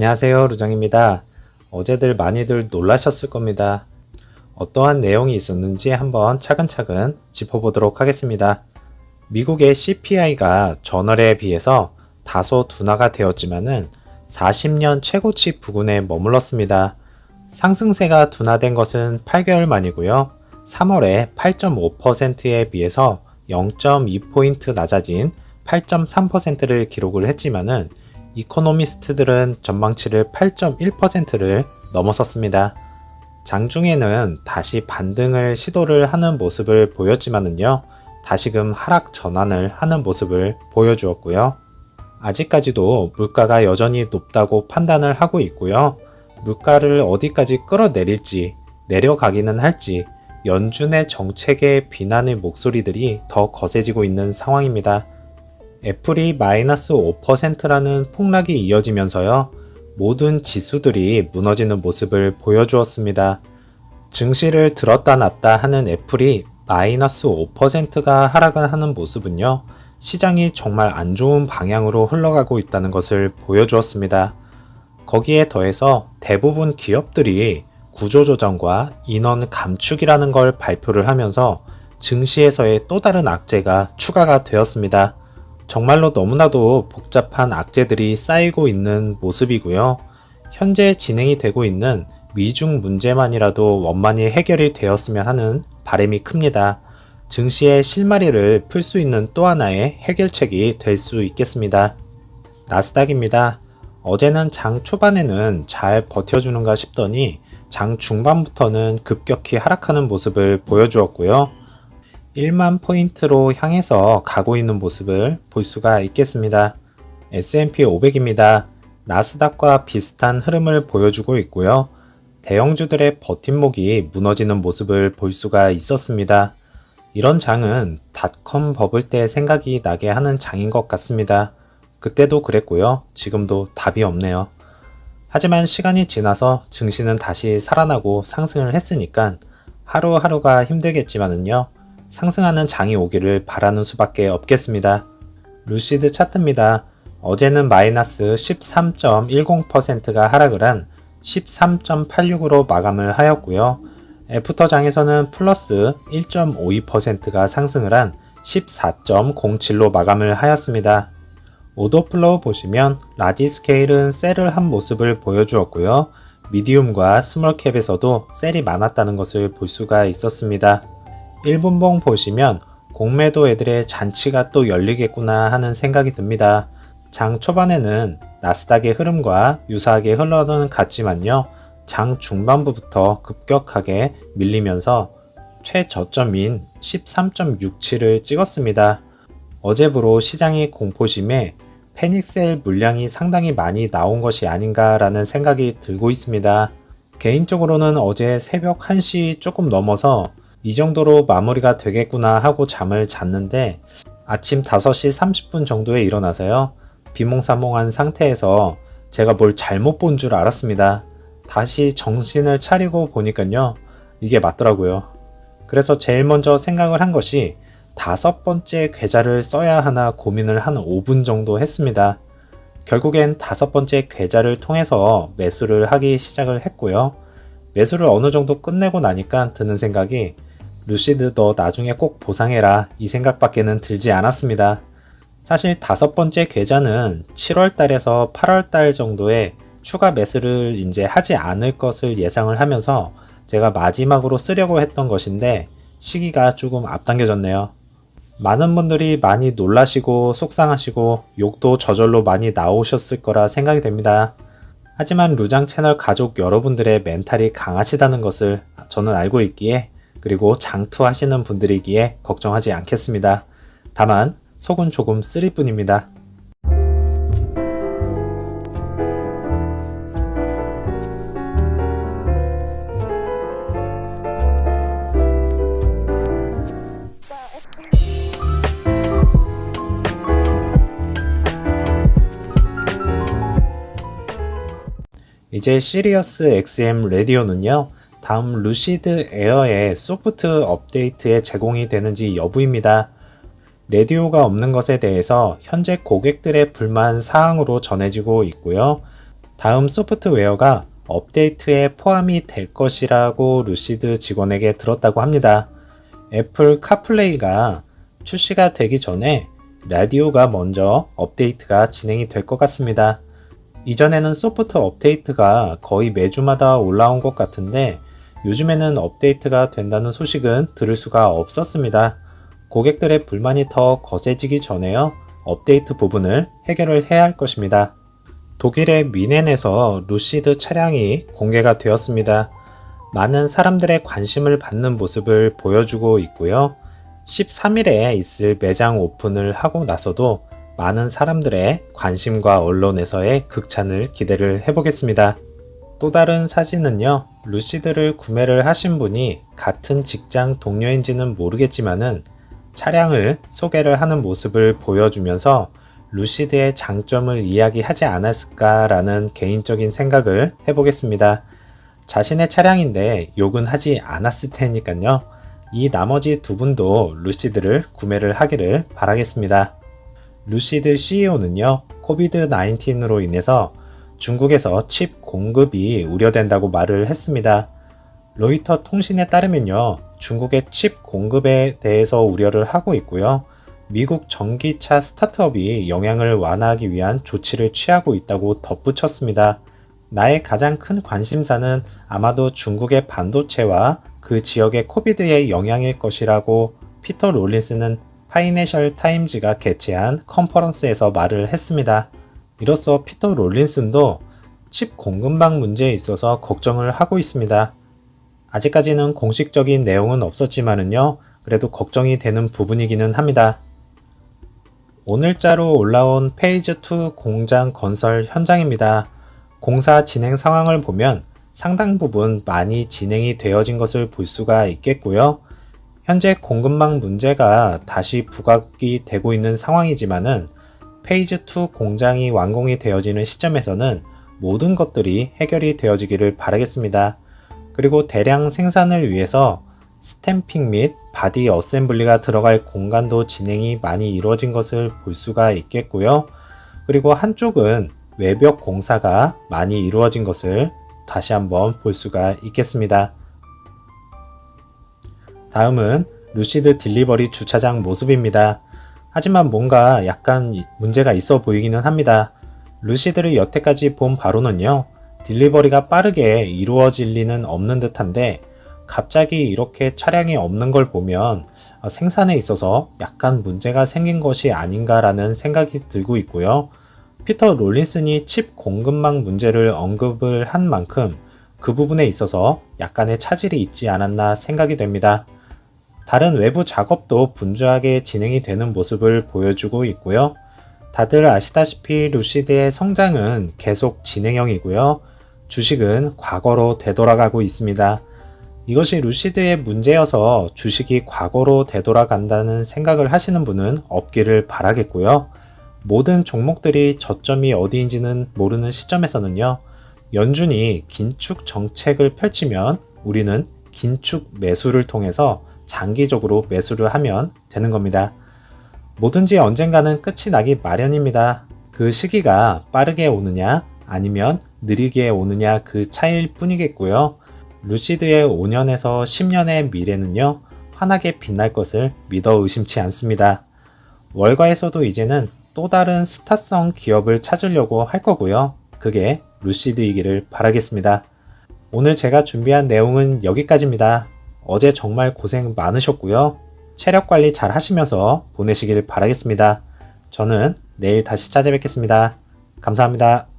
안녕하세요, 루정입니다. 어제들 많이들 놀라셨을 겁니다. 어떠한 내용이 있었는지 한번 차근차근 짚어보도록 하겠습니다. 미국의 CPI가 전월에 비해서 다소 둔화가 되었지만은 40년 최고치 부근에 머물렀습니다. 상승세가 둔화된 것은 8개월 만이고요. 3월에 8.5%에 비해서 0.2포인트 낮아진 8.3%를 기록을 했지만은 이코노미스트들은 전망치를 8.1%를 넘어섰습니다. 장중에는 다시 반등을 시도를 하는 모습을 보였지만은요, 다시금 하락 전환을 하는 모습을 보여주었고요. 아직까지도 물가가 여전히 높다고 판단을 하고 있고요. 물가를 어디까지 끌어내릴지, 내려가기는 할지, 연준의 정책에 비난의 목소리들이 더 거세지고 있는 상황입니다. 애플이 마이너스 5%라는 폭락이 이어지면서요, 모든 지수들이 무너지는 모습을 보여주었습니다. 증시를 들었다 놨다 하는 애플이 마이너스 5%가 하락을 하는 모습은요, 시장이 정말 안 좋은 방향으로 흘러가고 있다는 것을 보여주었습니다. 거기에 더해서 대부분 기업들이 구조조정과 인원 감축이라는 걸 발표를 하면서 증시에서의 또 다른 악재가 추가가 되었습니다. 정말로 너무나도 복잡한 악재들이 쌓이고 있는 모습이고요. 현재 진행이 되고 있는 미중 문제만이라도 원만히 해결이 되었으면 하는 바람이 큽니다. 증시의 실마리를 풀 수 있는 또 하나의 해결책이 될 수 있겠습니다. 나스닥입니다. 어제는 장 초반에는 잘 버텨주는가 싶더니 장 중반부터는 급격히 하락하는 모습을 보여주었고요. 1만 포인트로 향해서 가고 있는 모습을 볼 수가 있겠습니다. S&P 500입니다. 나스닥과 비슷한 흐름을 보여주고 있고요. 대형주들의 버팀목이 무너지는 모습을 볼 수가 있었습니다. 이런 장은 닷컴 버블 때 생각이 나게 하는 장인 것 같습니다. 그때도 그랬고요. 지금도 답이 없네요. 하지만 시간이 지나서 증시는 다시 살아나고 상승을 했으니까 하루하루가 힘들겠지만은요, 상승하는 장이 오기를 바라는 수밖에 없겠습니다. 루시드 차트입니다. 어제는 마이너스 13.10%가 하락을 한 13.86으로 마감을 하였고요. 애프터장에서는 플러스 1.52%가 상승을 한 14.07로 마감을 하였습니다. 오더플로우 보시면 라지 스케일은 셀을 한 모습을 보여주었고요. 미디움과 스몰캡에서도 셀이 많았다는 것을 볼 수가 있었습니다. 1분봉 보시면 공매도 애들의 잔치가 또 열리겠구나 하는 생각이 듭니다. 장 초반에는 나스닥의 흐름과 유사하게 흘러는 갔지만요, 장 중반부부터 급격하게 밀리면서 최저점인 13.67을 찍었습니다. 어제부로 시장이 공포심에 패닉셀 물량이 상당히 많이 나온 것이 아닌가라는 생각이 들고 있습니다. 개인적으로는 어제 새벽 1시 조금 넘어서 이 정도로 마무리가 되겠구나 하고 잠을 잤는데 아침 5시 30분 정도에 일어나서요, 비몽사몽한 상태에서 제가 뭘 잘못 본 줄 알았습니다. 다시 정신을 차리고 보니까요, 이게 맞더라고요. 그래서 제일 먼저 생각을 한 것이 5번째 계좌를 써야 하나 고민을 한 5분 정도 했습니다. 결국엔 5번째 계좌를 통해서 매수를 하기 시작을 했고요. 매수를 어느 정도 끝내고 나니까 드는 생각이, 루시드 너 나중에 꼭 보상해라, 이 생각밖에는 들지 않았습니다. 사실 5번째 계좌는 7월 달에서 8월 달 정도에 추가 매수를 이제 하지 않을 것을 예상을 하면서 제가 마지막으로 쓰려고 했던 것인데 시기가 조금 앞당겨졌네요. 많은 분들이 많이 놀라시고 속상하시고 욕도 저절로 많이 나오셨을 거라 생각이 됩니다. 하지만 루장 채널 가족 여러분들의 멘탈이 강하시다는 것을 저는 알고 있기에, 그리고 장투하시는 분들이기에 걱정하지 않겠습니다. 다만 속은 조금 쓰릴 뿐입니다. 이제 시리어스 XM 라디오는요, 다음 루시드 에어의 소프트 업데이트에 제공이 되는지 여부입니다. 라디오가 없는 것에 대해서 현재 고객들의 불만 사항으로 전해지고 있고요. 다음 소프트웨어가 업데이트에 포함이 될 것이라고 루시드 직원에게 들었다고 합니다. 애플 카플레이가 출시가 되기 전에 라디오가 먼저 업데이트가 진행이 될 것 같습니다. 이전에는 소프트 업데이트가 거의 매주마다 올라온 것 같은데 요즘에는 업데이트가 된다는 소식은 들을 수가 없었습니다. 고객들의 불만이 더 거세지기 전에요. 업데이트 부분을 해결을 해야 할 것입니다. 독일의 미넨에서 루시드 차량이 공개가 되었습니다. 많은 사람들의 관심을 받는 모습을 보여주고 있고요. 13일에 있을 매장 오픈을 하고 나서도 많은 사람들의 관심과 언론에서의 극찬을 기대를 해보겠습니다. 또 다른 사진은요, 루시드를 구매를 하신 분이 같은 직장 동료인지는 모르겠지만은 차량을 소개를 하는 모습을 보여주면서 루시드의 장점을 이야기하지 않았을까라는 개인적인 생각을 해보겠습니다. 자신의 차량인데 욕은 하지 않았을 테니까요. 이 나머지 두 분도 루시드를 구매를 하기를 바라겠습니다. 루시드 CEO는요, 코비드-19으로 인해서 중국에서 칩 공급이 우려된다고 말을 했습니다. 로이터 통신에 따르면요, 중국의 칩 공급에 대해서 우려를 하고 있고요. 미국 전기차 스타트업이 영향을 완화하기 위한 조치를 취하고 있다고 덧붙였습니다. 나의 가장 큰 관심사는 아마도 중국의 반도체와 그 지역의 코비드의 영향일 것이라고 피터 롤린스는 파이낸셜 타임즈가 개최한 컨퍼런스에서 말을 했습니다. 이로써 피터 롤린슨도 칩 공급망 문제에 있어서 걱정을 하고 있습니다. 아직까지는 공식적인 내용은 없었지만은요, 그래도 걱정이 되는 부분이기는 합니다. 오늘자로 올라온 페이즈 2 공장 건설 현장입니다. 공사 진행 상황을 보면 상당 부분 많이 진행이 되어진 것을 볼 수가 있겠고요. 현재 공급망 문제가 다시 부각이 되고 있는 상황이지만은 페이즈 2 공장이 완공이 되어지는 시점에서는 모든 것들이 해결이 되어지기를 바라겠습니다. 그리고 대량 생산을 위해서 스탬핑 및 바디 어셈블리가 들어갈 공간도 진행이 많이 이루어진 것을 볼 수가 있겠고요. 그리고 한쪽은 외벽 공사가 많이 이루어진 것을 다시 한번 볼 수가 있겠습니다. 다음은 루시드 딜리버리 주차장 모습입니다. 하지만 뭔가 약간 문제가 있어 보이기는 합니다. 루시드를 여태까지 본 바로는요, 딜리버리가 빠르게 이루어질 리는 없는 듯한데 갑자기 이렇게 차량이 없는 걸 보면 생산에 있어서 약간 문제가 생긴 것이 아닌가라는 생각이 들고 있고요. 피터 롤린슨이 칩 공급망 문제를 언급을 한 만큼 그 부분에 있어서 약간의 차질이 있지 않았나 생각이 됩니다. 다른 외부 작업도 분주하게 진행이 되는 모습을 보여주고 있고요. 다들 아시다시피 루시드의 성장은 계속 진행형이고요. 주식은 과거로 되돌아가고 있습니다. 이것이 루시드의 문제여서 주식이 과거로 되돌아간다는 생각을 하시는 분은 없기를 바라겠고요. 모든 종목들이 저점이 어디인지는 모르는 시점에서는요, 연준이 긴축 정책을 펼치면 우리는 긴축 매수를 통해서 장기적으로 매수를 하면 되는 겁니다. 뭐든지 언젠가는 끝이 나기 마련입니다. 그 시기가 빠르게 오느냐 아니면 느리게 오느냐 그 차이일 뿐이겠고요. 루시드의 5년에서 10년의 미래는요, 환하게 빛날 것을 믿어 의심치 않습니다. 월가에서도 이제는 또 다른 스타성 기업을 찾으려고 할 거고요. 그게 루시드이기를 바라겠습니다. 오늘 제가 준비한 내용은 여기까지입니다. 어제 정말 고생 많으셨고요. 체력 관리 잘 하시면서 보내시길 바라겠습니다. 저는 내일 다시 찾아뵙겠습니다. 감사합니다.